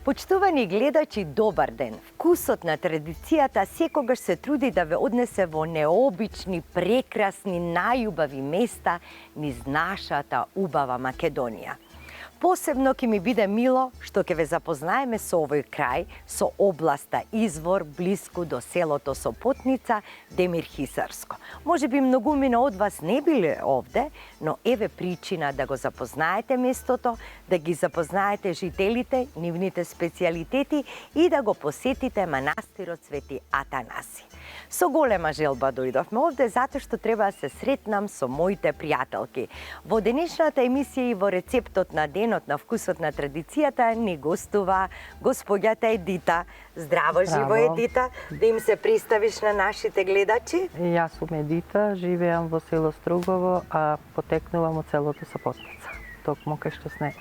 Почитувани гледачи, добар ден! Вкусот на традицијата секогаш се труди да ве однесе во необични, прекрасни, најубави места низ нашата убава Македонија. Посебно ќе ми биде мило што ќе ве запознаеме со овој крај, со областа Извор, блиску до селото Сопотница, Демир Хисарско. Може би многумина од вас не биле овде, но еве причина да го запознаете местото, да ги запознаете жителите, нивните специјалитети и да го посетите манастирот Свети Атанаси. Со голема желба дојдовме овде затоа што треба да се сретнам со моите пријателки. Во денешната емисија и во рецептот на денот на вкусот на традицијата ни гостува госпоѓата Едита. Здраво, живо Едита, да им се представиш на нашите гледачи. Јас сум Едита, живеам во село Стругово, а потекнувам од селото Сопотница. Токму кај што сме.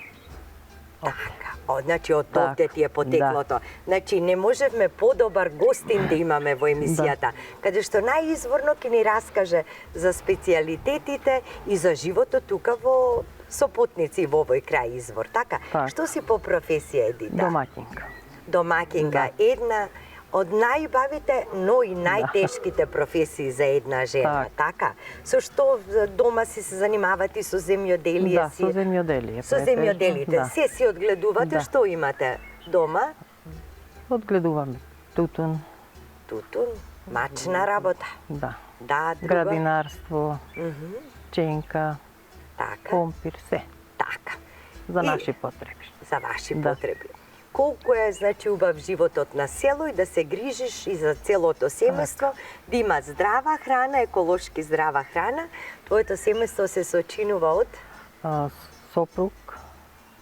Така, значи од овде ти е потеклото. Значи не можевме подобар гостин да имаме во емисијата, каде што најизворно ќе ни раскаже за специјалитетите и за животот тука во Сопотници во овој крај Извор, така? Што си по професија, Едита? Домаќинка. Домаќинка, една од најубавите, но и најтешките професии за една жена, така? Со што дома си се занимавате со земјоделие? Да, со земјоделие. Со земјоделите. Се си одгледувате, што имате дома? Одгледуваме тутун. Тутун, мачна работа. Да. Да, друго? Градинарство, ченка, компир, се. Така. За наши потреби. За ваши потреби. Колку е, значи, убав животот на село и да се грижиш и за целото семејство, да има здрава храна, еколошки здрава храна. Твоето семејство се сочинува од? Сопруг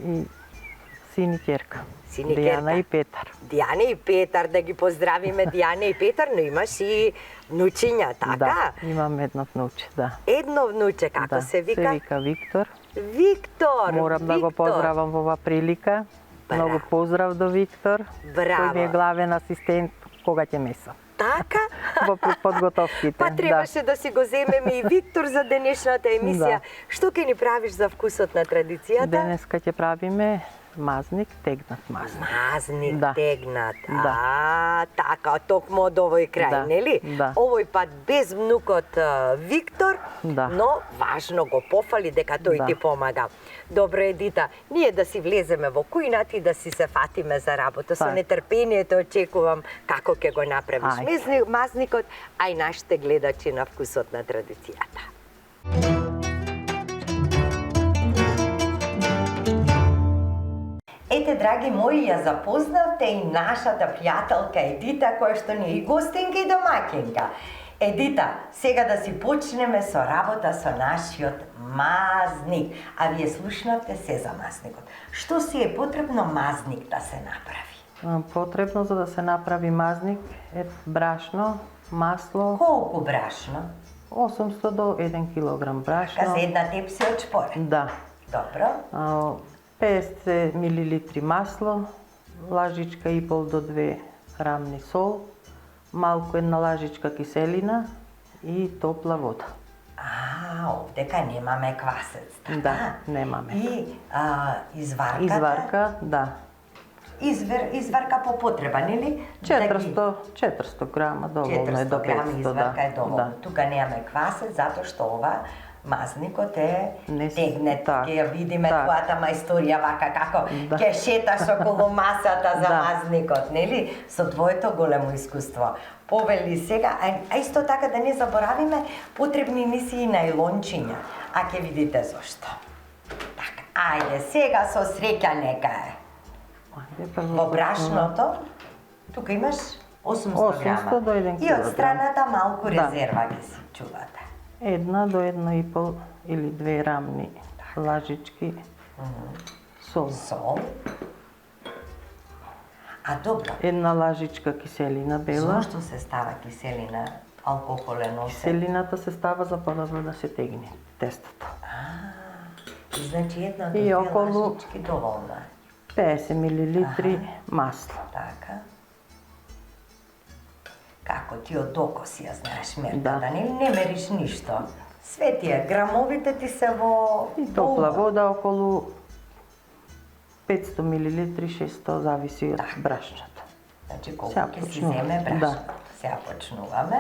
и син и ќерка. Дијана и Петар. Дијана и Петар, да ги поздравиме Дијана и Петар, но имаш и внучиња, така? Да, имам едно внуче, да. Едно внуче, како се вика? Се вика Виктор. Виктор! Морам да го поздравам во ова прилика. Многу поздрав до Виктор, кој ми е главен асистент кога ќе месам. Така? Во подготовките. Па требаше да си го земеме и Виктор за денешната емисија. Што ќе ни правиш за вкусот на традицијата? Денеска ќе правиме мазник, тегнат мазник. Мазник, тегнат. Така, токму од овој крај, нели? Да. Овој пат без внукот Виктор, но важно го пофали дека тој ти помага. Добро, Едита, ние да си влеземе во кујната и да си се фатиме за работа. Со нетрпението очекувам како ќе го направиш мазникот, а и нашите гледачи на вкусот на традицијата. Ете, драги мои, ја запознавте и нашата пријателка Едита, која што ни е и гостинка и домаќинка. Едита, сега да си почнеме со работа со нашиот мазник. А вие слушнавте се за мазникот. Што си е потребно мазник да се направи? Потребно за да се направи мазник е брашно, масло. Колку брашно? 800 до 1 килограм брашно. За една тепсија од шпоред? Да. Добро. 50 милилитри масло, лажичка и пол до 2 рамни сол, малку една лажичка киселина и топла вода. Овдека немаме квасец, така? Да, немаме. И изварката? Изварка, да. Изварка по потреба, нели? 400 грама, доволно е до 500. 400 грама изварка е доволно. Тука немаме квасец, затоа што ова мазникот е тегнет. Ќе ја видиме твојата мајсторија вака како ќе шеташ околу масата за мазникот, нели? Со твоето големо искуство. Повели сега, а исто така да не заборавиме, потребни ни си и најлончиња. А ќе видите зошто. Така, ајде, сега со среќа нека е. Во брашното, тука имаш 800 грама. 800 до 1 килограм. И од страната малку резерва ќе си чувате. 1 до 1,5 или 2 рамни лажички сол. Сол. А добро. Една лажичка киселина бела. Зошто се става киселина? Алкохолен осет? Киселината се става за подобро да се тегне тестото. Значи една до 2 лажички доволно е. 50 милилитри масло. Така. Како ти од око си ја знаеш мерката, не мериш ништо. Светија, грамовите ти се во... И топла вода околу 500 мл, 600 зависи од брашното. Значи колку Сега ќе си почнуваме. земе брашно. Да. Сега почнуваме.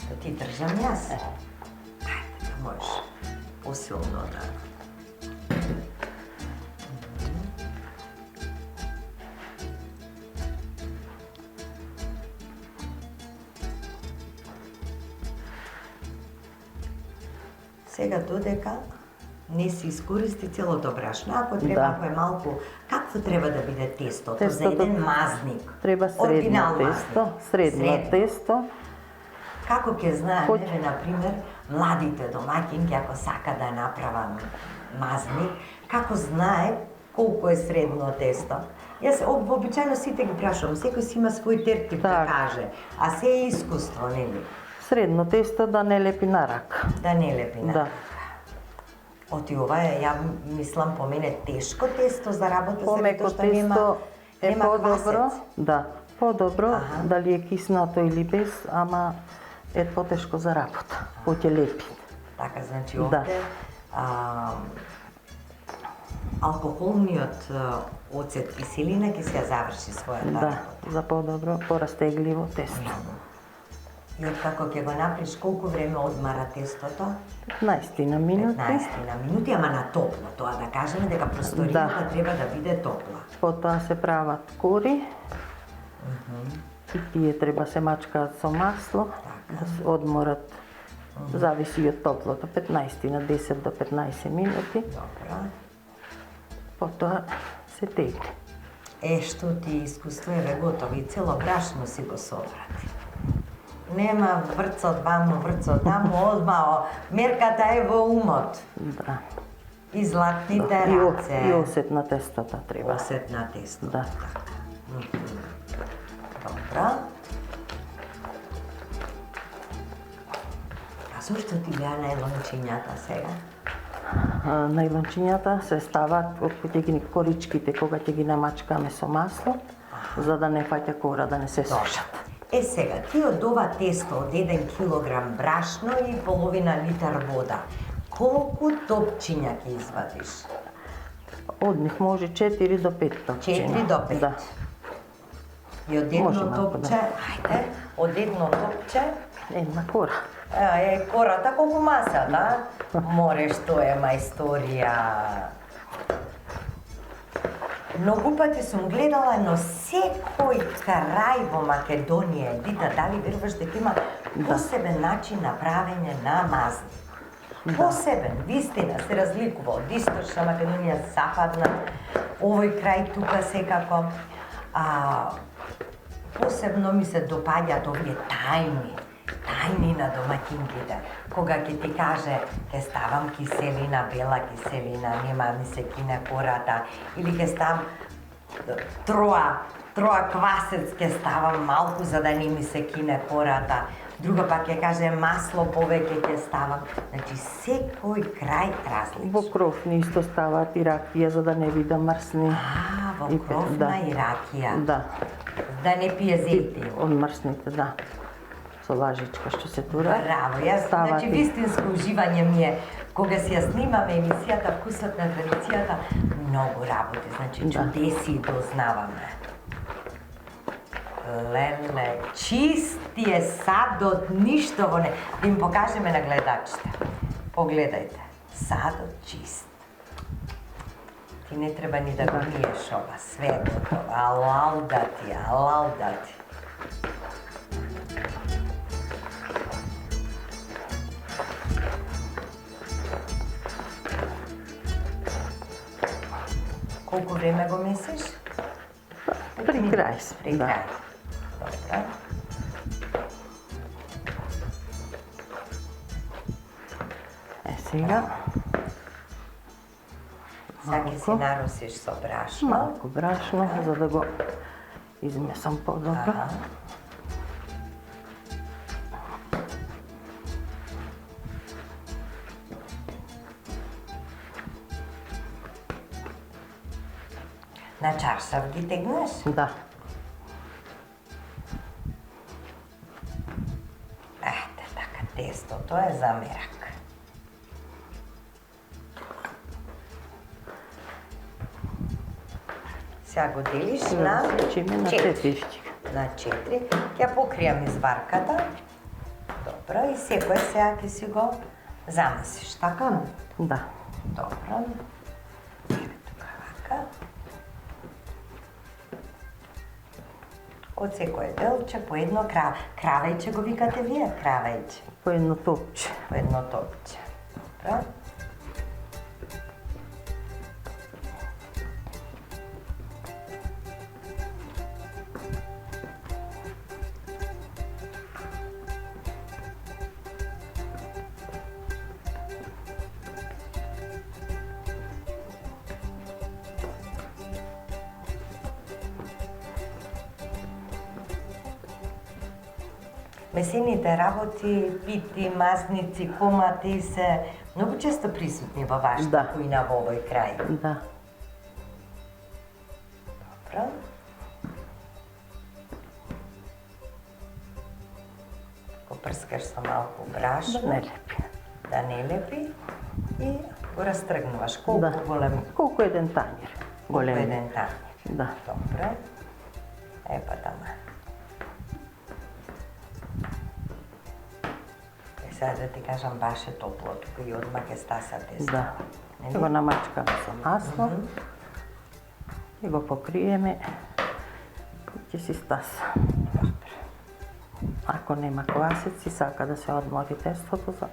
Да ти држам јас? Ајде, да можеш. Посилно да. Сега додека не се искористи целото брашно, ако треба, Да. ако е малку, какво треба да биде тестото за Тестото еден мазник? Треба средно Оригинал тесто, мазник. средно тесто. Како ќе знаеме, Кој- еве, например, младите домаќинки, ако сака да направа мазник, како знае колку е средно тесто? Јас обичајно сите ги прашувам, секој си има свој тертип да Так. каже, а се е искуство, нели? Средно тесто да не лепи на рака. Да не лепи на Да. рака. Оти ова е, ја мислам, по мене тешко тесто за работа, Помеко затоа што нема, тесто е нема подобро. квасец. Да, подобро, Аха. дали е киснато или без, ама е потешко за работа. Ќе лепи. Така, значи Да. овде алкохолниот оцет киселина ќе се ја заврши својата Да, работа. за подобро, порастегливо тесто. И откако ќе го направиш, колку време одмара тестото? 15 на минути. 15 на минути, ама на топло. Тоа да кажеме дека просторијата треба да биде топла. Потоа се прават кори. И тие треба се мачкаат со масло, да се одморат. Зависи од топлото, 15 на 10 до 15 минути. Добро. Потоа се тегне. Што ти искуство е готови, цело брашно си го собрати. Нема врцот ваму, врцот таму, одма мерката е во умот. Да. И златните И раце. осет на тестото треба. Осет на тесто. Да. Добро. А зошто ти беа најлончињата сега? Најлончињата се стават од кој ќе ги коричките кога ќе ги намачкаме со масло, за да не фаќа кора, да не се сушат. Е сега, ти од ова тесто од 1 килограм брашно и половина литар вода, колку топчиња ќе извадиш? Од нив може 4 до 5 топчиња. 4 до 5. Да. И од Може едно малку, топче, ајде, од едно топче, Една кора. е кората колку масата, море што е мајсторија. Многу пати сум гледала, но секој крај во Македонија, Дита, дали веруваш дека има посебен начин на правење на мазник? Посебен, вистина, се разликува од Источна Македонија, Западна, овој крај тука секако. Посебно ми се допаѓаат овие тајни на домаќинките. Кога ќе ти каже, ќе ставам киселина, бела киселина, нема ми се кине кората, или ќе ставам троа квасец ќе ставам малку за да не ми се кине кората. Друга пак ќе каже масло повеќе ќе ставам. Значи секој крај различно. Во кровни исто ставаат и ракија за да не би да мрсни. Во И кровна да. и ракија. Да. Да не пие зејтин. Од мрсните, да. Со лажичка што се тура. Браво, јас, стават значи и- вистинско уживање ми е кога си ја снимаме емисијата Вкусот на традицијата, многу работи, значи Да. чудеси дознаваме. Леле, чисти е садот, ништо во не. Да им покажеме на гледачите. Погледајте, садот чист. Ти не треба ни да го миеш ова, све е готово. Алал да ти, алал да ти. Колку време го месиш? При крај сме, При да. крај. Добро. Сега Сега ќе си Малку. нарусиш со брашно. малку брашно за да го измесам подобро. Аха. На чаршав ги тегнеш? Да. Ете, така, тестото е за мерак. Сега го делиш на Сечиме на 4. На 4. Ќе покријам изварката. Добро, и секој сега ќе си го замесиш, така? Да. Добро. Еве тука вака. Од секој делче по едно кравејче го викате вие? Кравејче. По едно топче. По едно топче. Добро. Месените работи, пити, масници, комати се многу често присутни во вашата кујна во овој крај. Да. Добро. Го прскаш со малку брашно. Да не лепи. Да не лепи. И го растргнуваш. Колку голем? Колку еден тањер. Голем. Колку еден тањер. Да. Добро. Епа тама. Сега да ти кажам, баш е топло, тука и одма ќе стаса тесто. Да. Ќе го намачкаме со масло и го покриеме и ќе си стаса. Ако нема квасици, сака да се одмори тестото за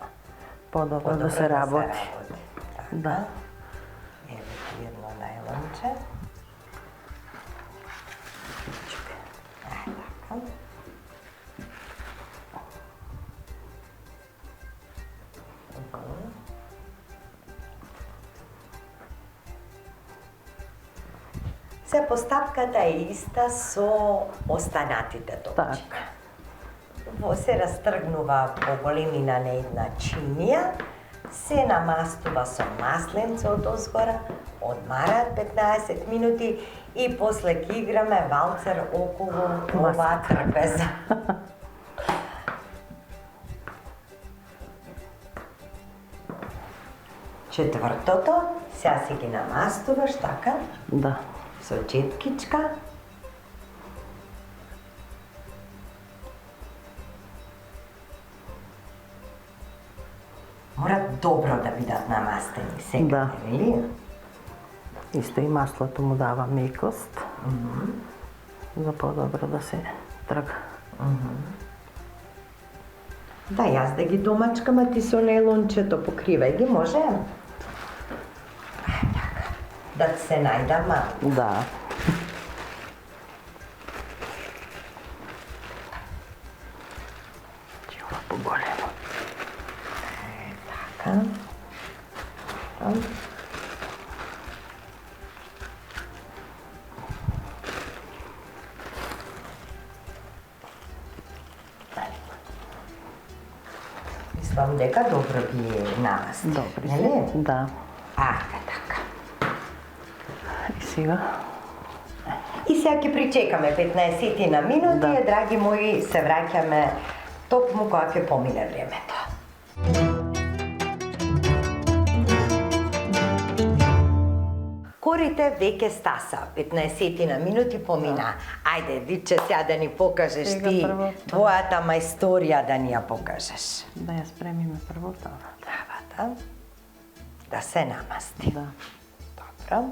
подобро да се работи. Да. Еве ти едно најлонче. Така. Се постапката е иста со останатите топчи. Така. Се растргнува по големина на една чинија, се намастува со масленце од озгора, одмараат 15 минути и после ќе играме валцер околу оваа трпеза. Четвртото, сега си ги намастуваш, така? Да. Со четкичка. Мора добро да бидат намастени сега, Да. нели? Исто и маслото му дава мекост. За подобро да се трга. Да, јас да ги домачкам, а ти со нейлончето покривај ги, може? Така. Да ти се најда малку. Да. Ова поголемо. Така. Мислам дека добро ги намасти. Добри нели? се. Да. Така. И сега И сега ќе причекаме 15 на минути, Да. драги мои, се враќаме токму кога ќе помине времето. Корите веќе стаса, 15 на минути помина. Ајде, Виче, сега да ни покажеш Сега ти прво, твојата мајсторија да ни ја покажеш. да ја спремиме прво тавата. Тавата да се намасти. Да. Добро.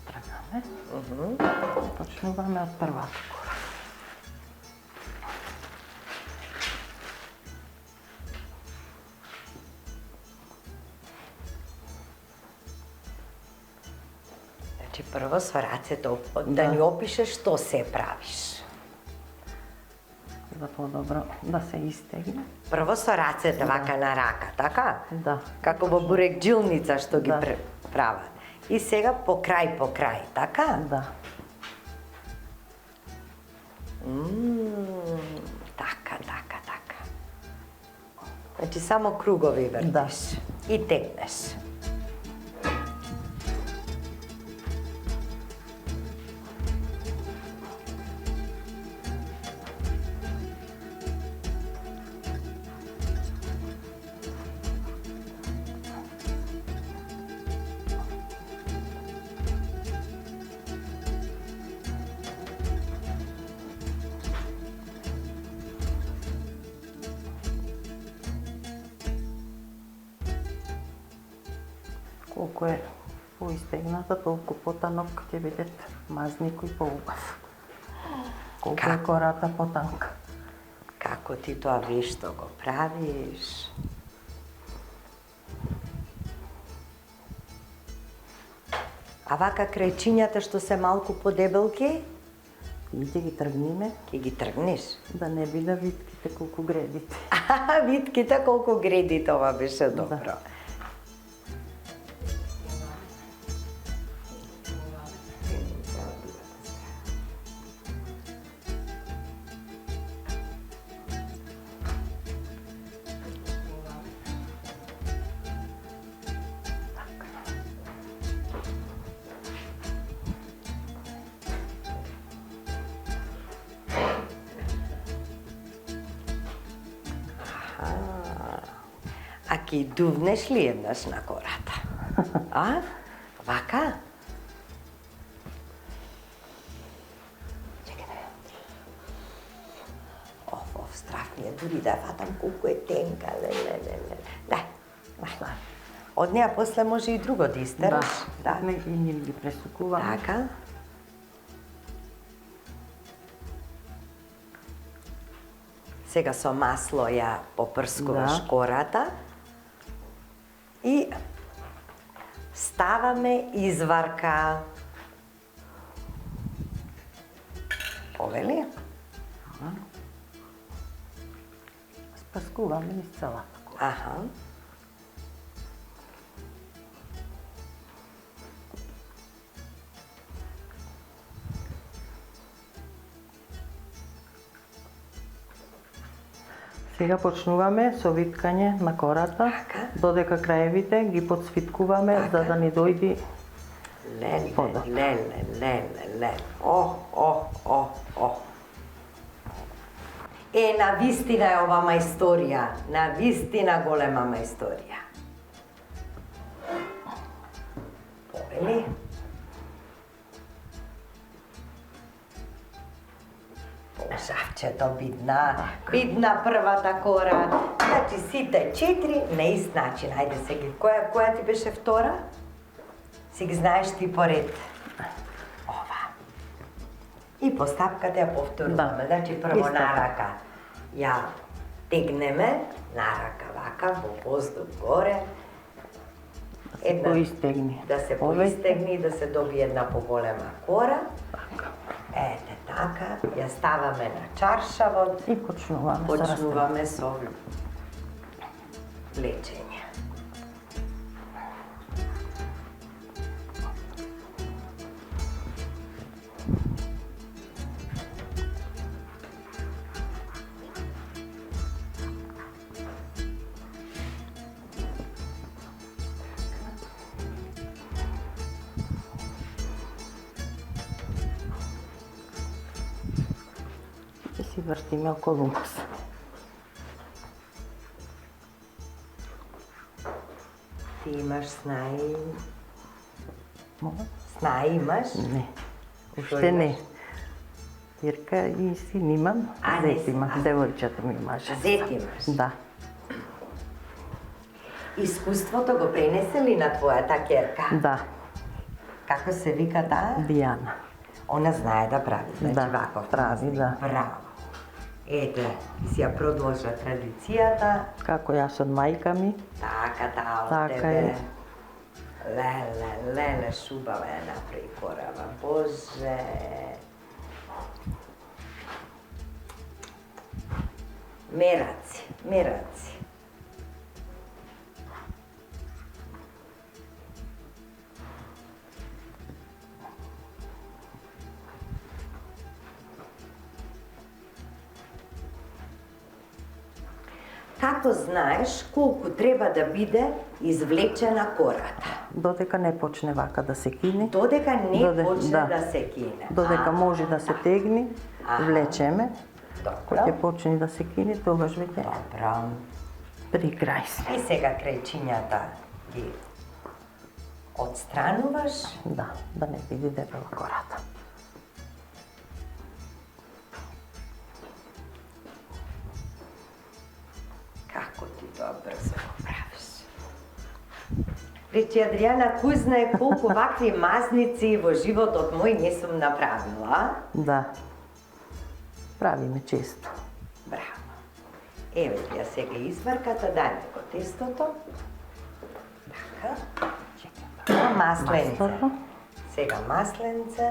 Тргаме. Почнуваме од првата кора. Значи, прво со рацете да ни опишеш што се правиш. За подобро да се истегне. Прво со рацете вака на рака, така? Да. Како во бурекджилница што ги Да. прават. И сега по крај, така? Да. Така. Значи само кругови вртиш. Да. и тегнеш. Колко е поизтегната, толку потанок ќе биде мазнико и поубав. Колко е кората потанка. Како ти тоа вешто го правиш? А вака крајчињата што се малку подебелки, И ќе ги тргниме, ќе ги тргнеш. да не биде витките колку гредите. Витките колку греди, тоа беше добро. А ки дувнеш ли еднаш на кората? А? Вака? Чекай да ја. Страх ми е дури да фатам колку е тенка, леле. Да. Од неа после може и друго да истераш. Да. Не, и нив ги пресукуваме. Така. Сега со масло ја попрскуваш кората и ставаме изварка. Повели? Спрскуваме низ целата кора. Аха. Сега почнуваме со виткање на кората, Така. додека краевите ги подсвиткуваме за да ни дојди вода. Леле. О. На вистина е ова мајсторија. На вистина голема мајсторија. Повели? Шавчето видна првата кора. Значи сите 4 на ист начин. Ајде сега, која ти беше втора? Си ги знаеш ти поред. Ова. И постапката ја повторуваме. Значи прво Иста. на рака ја тегнеме, на рака вака, во воздух горе. Поистегни. Да се поистегни, да се добие една поголема кора. Ете така, ја ставаме на чаршавот. И почнуваме со лечење. И си вртиме околу нас. Ти имаш снаи? Мога? Снаи имаш? Не. Уште не. Ирка и син имам, А, зет не, има, а. девојчето ми маже. Зет имаш? Да. Искуството го пренесе ли на твојата ќерка? Да, Како се вика таа? Дијана. Она знае да прави, значи Да, ваков прави, празник. да. Браво. Ете, си ја продолжа традицијата. Како јас од мајка ми, Така, таа од Така тебе. е. Леле, шубава е направи корава. Боже. Мераци. како знаеш колку треба да биде извлечена кората? Додека не почне вака да се кини. Додека не почне да. да се кине. Додека може да се тегни, влечеме. Кога ќе Добро. почне да се кини, тогаш веќе Добро. при крај сме. И сега крајчињата ги отстрануваш. Да не биде дебела кората. Како ти тоа брзо го правиш? Речи Адријана, кој знае колку вакви мазници во животот мој не сум направила. Да. Правиме често. Браво. Еве ја сега изварката, дајме го тестото. Така. Чекам. Масленце. Маслото. Сега масленце.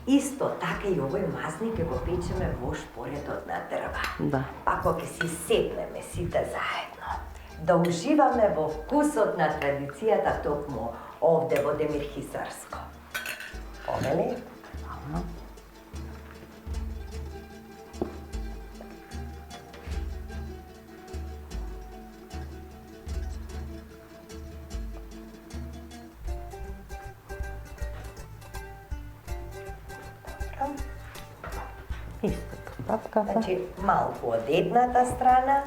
Исто така и овој мазник ќе го печеме во шпоредот на дрва. Да. Ако ќе си седнеме сите заедно, да уживаме во вкусот на традицијата токму овде во Демир Хисарско. Овели? Истото тапката, Значи, малку од едната страна,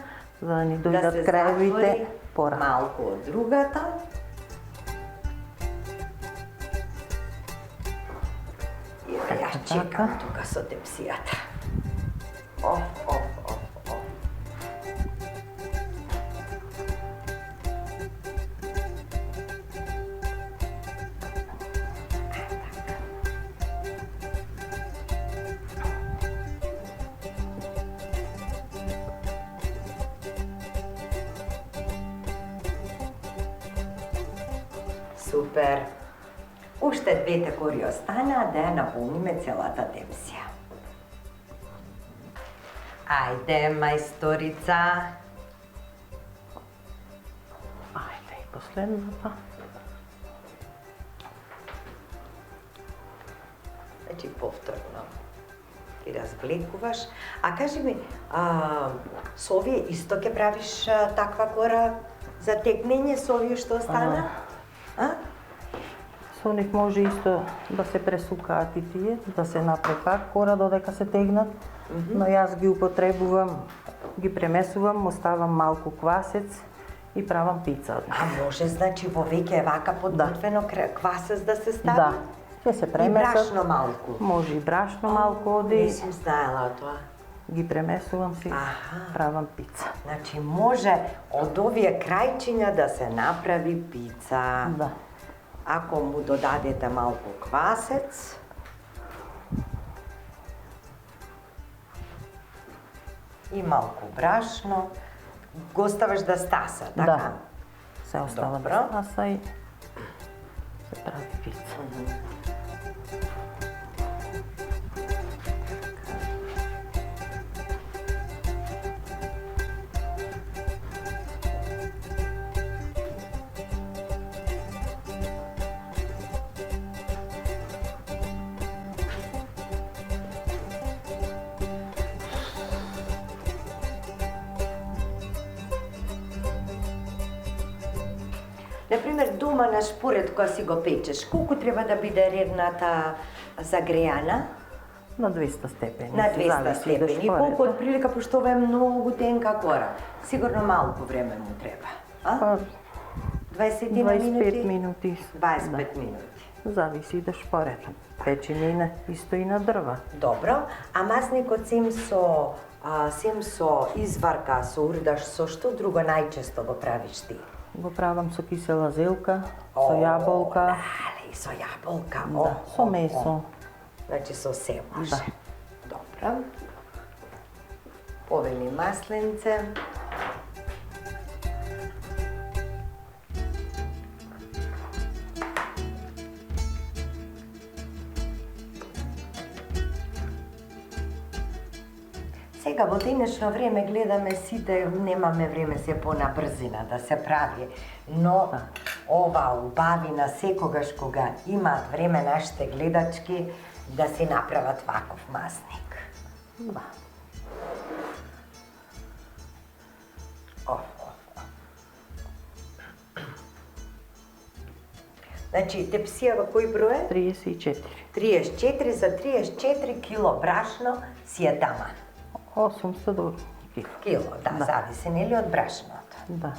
за да ни да дојдат се крајовите затвори, пора. малку од другата. И еве јас чекам тука со тепсијата. Оф, оф, оф, оф. Супер. Уште двете кори останаа да ја наполниме целата темсија. Ајде, мајсторица. Ајде и последната. Значи, повторно ги развлекуваш. А кажи ми, со овие исто ќе правиш таква кора за тегнење со овие што остана? А? Со нив може исто да се пресукаат и тие, да се направи пак кора додека се тегнат, но јас ги употребувам, ги премесувам, оставам малку квасец и правам пица од А може, значи, во веќе вака подготвено квасец да се стави? Да, ќе се И премесат. брашно малку. Може и брашно малку Не оди, сум знаела тоа. ги премесувам си, Аха. правам пица. Значи, може од овие крајчиња да се направи пица. Да. Ако му додадете малку квасец, и малку брашно, го оставаш да стаса, така? Да. Се остава Добро. да стаса и се прави пица. Например, дома на шпоред кога си го печеш, колку треба да биде редната загрејана? На 200 степени. На 200 зависи од степени. шпорето. Колку од прилика, пошто ова е многу тенка кора. Сигурно малку време му треба. А? Па, 20 25 минути? минути. 25 минути. Да. Зависи и од шпорето. Печенина исто и на дрва. Добро, а масникот сем со изварка, со урдаш, со што друго најчесто го правиш ти? Го правам со кисела зелка, со јаболка, Дали, со јаболка. да, со месо. Значи со се може. Да. Добро. Повели масленце. Сега во денешно време гледаме сите, немаме време се на брзина да се прави, но ова убавина секогаш кога имаат време нашите гледачки да си направат ваков масник. Да. Значи, тепсијава кој број е? 34. 34, за 34 кило брашно си е тама. 800 до кило. Кило, да, зависи нели од брашното. Да.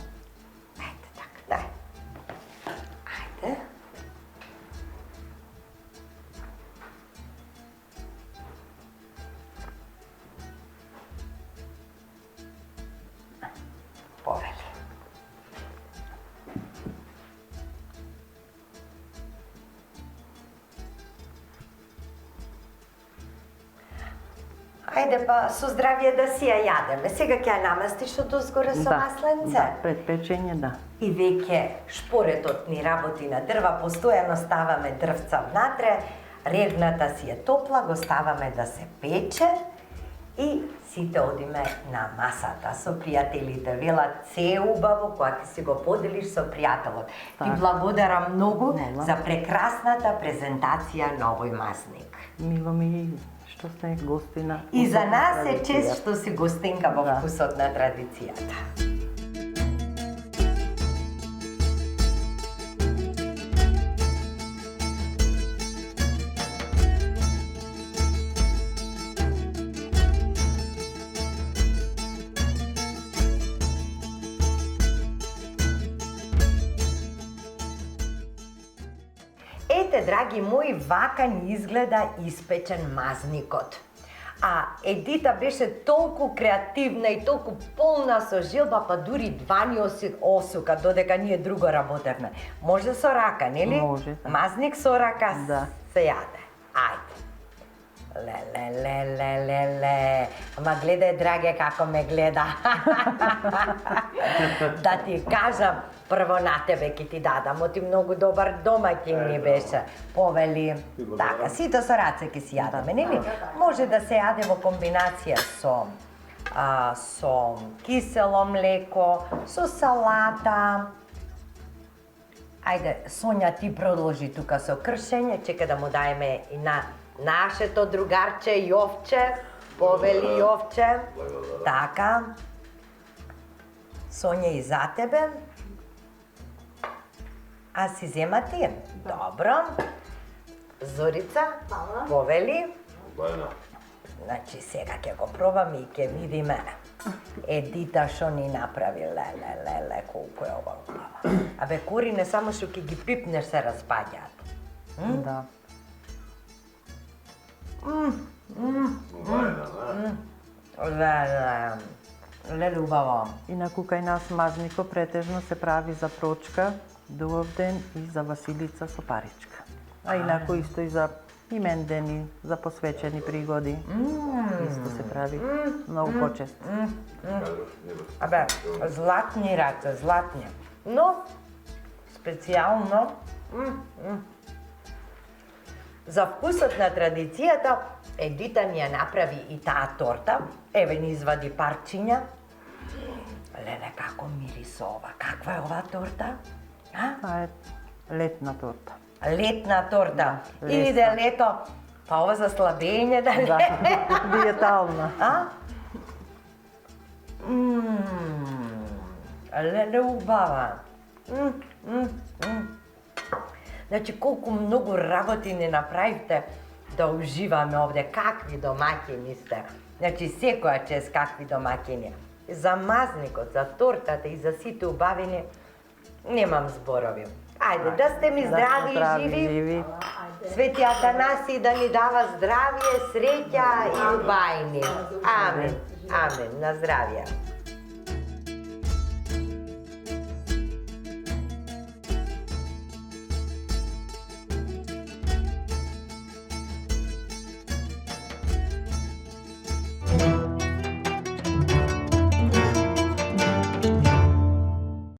Ајде така, дај. Ајде. Повели. Ајде па со здравје да си ја јадеме. Сега ќе ја намастиш од озгоре со масленце. Да, пред печење, да. И веќе шпоретот ни работи на дрва, постојано ставаме дрвца внатре, ревната си е топла, го ставаме да се пече и сите одиме на масата со пријателите. Велат се е убаво кога ќе си го поделиш со пријателот. Ти благодарам многу за прекрасната презентација на овој масник. Мило ми што сте гостина. И за нас е чест што си гостинка во вкусот на традицијата. Ете, драги мои, вака ни изгледа испечен мазникот. А Едита беше толку креативна и толку полна со желба, па дури два ни осука, додека ние друго работевме. Може со рака, нели? Може, да. Мазник со рака се јаде. Ајде. Ле. Ама гледај, драге, како ме гледа. Да ти кажам, прво на тебе ќе ти дадам, оти многу добар домаќин ни беше. Повели, така, сите со раце ќе си јадеме, нели? Може да се јаде во комбинација со кисело млеко, со салата. Ајде, Сонја, ти продолжи тука со кршење, чека да му даеме и на нашето другарче Јовче. Повели, Јовче. Така. Сонја, и за тебе. А си зема ти? Добро. Зорица, повели. Значи, сега ќе го пробаме и ќе видиме Едита што ни направи. Ле, колку е ова убава. Абе, корине, само што ќе ги пипнеш се распаѓаат. Да. Леле, убаво. Инаку кај нас мазникот претежно се прави за прочка, Дувовден и за Василица со паричка. А инаку исто и за имендени, за посвечени пригоди. Исто се прави многу почест. Абе, златни раце, златни. Но, специјално, за вкусот на традицијата, Едита ни ја направи и таа торта. Еве ни извади парчиња. Леле, како мириса ова. Каква е оваа торта? Тоа е летна торта. Летна торта. Да, Иде лето. Па ова за слабење да Да, не? диетална. Леле, убава. Значи, колку многу работи не направивте да уживаме овде. Какви домаќини сте. Значи, секоја чест какви домаќини. За мазникот, за тортата и за сите убавини немам зборови. Ајде, да сте ми здрави и живи. Свети Атанаси да ни дава здравје, среќа и убајни. Амин. На здравје.